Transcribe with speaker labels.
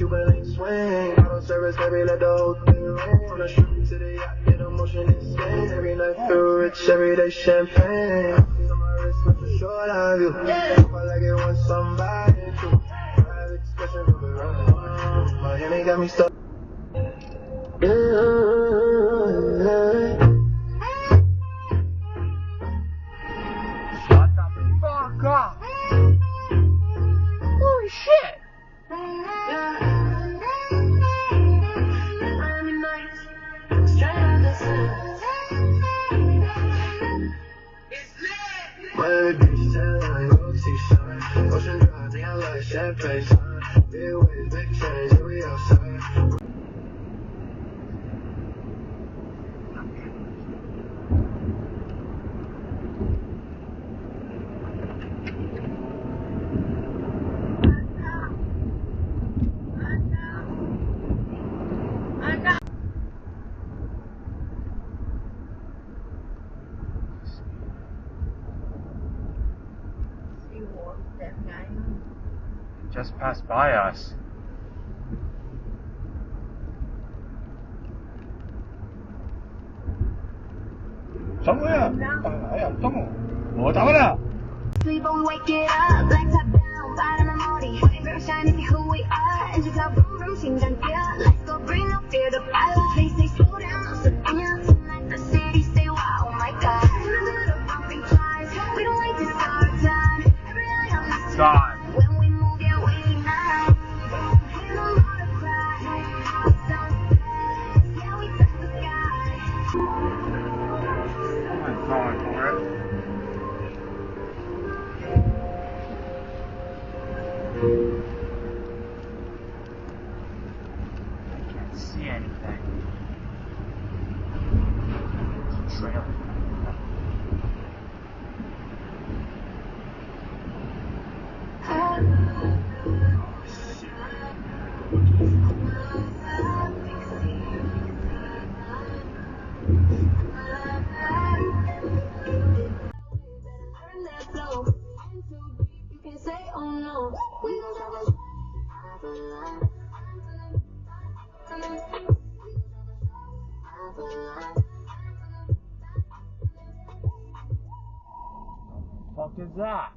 Speaker 1: Cuban link swing. Auto service, baby, let the whole thing ring. From the street to the yacht, get emotion in Spain. Every night feel rich, every day champagne. On my wrist, make for sure I love you. Hope I like it when somebody too. I have expression of it running. Miami got me stuck.
Speaker 2: Shut the fuck up! Holy shit!
Speaker 1: Baby, telling me T-shirt. Ocean drive, me I like champagne. Big waves, big change, yeah, we outside.
Speaker 2: Just passed by us.
Speaker 3: 정우야, 아야, 정우, 뭐 잡아라.
Speaker 4: Sleep on, wake it up, black top down, bottom of Modi. Very shiny, be who we are. And you got room, 심장 뛰어. Let's go bring up fear the fire. They say slow down, I'm slipping you tonight. The city say wow, oh my God. We don't wait to start time. Every night I'm not
Speaker 2: God.
Speaker 4: when we move, yeah, we ignite. Ain't no more to cry. We sound fast, yeah, we touch the sky.
Speaker 2: I'm going for it. I can't see anything. It's a trailer. Fuck is that?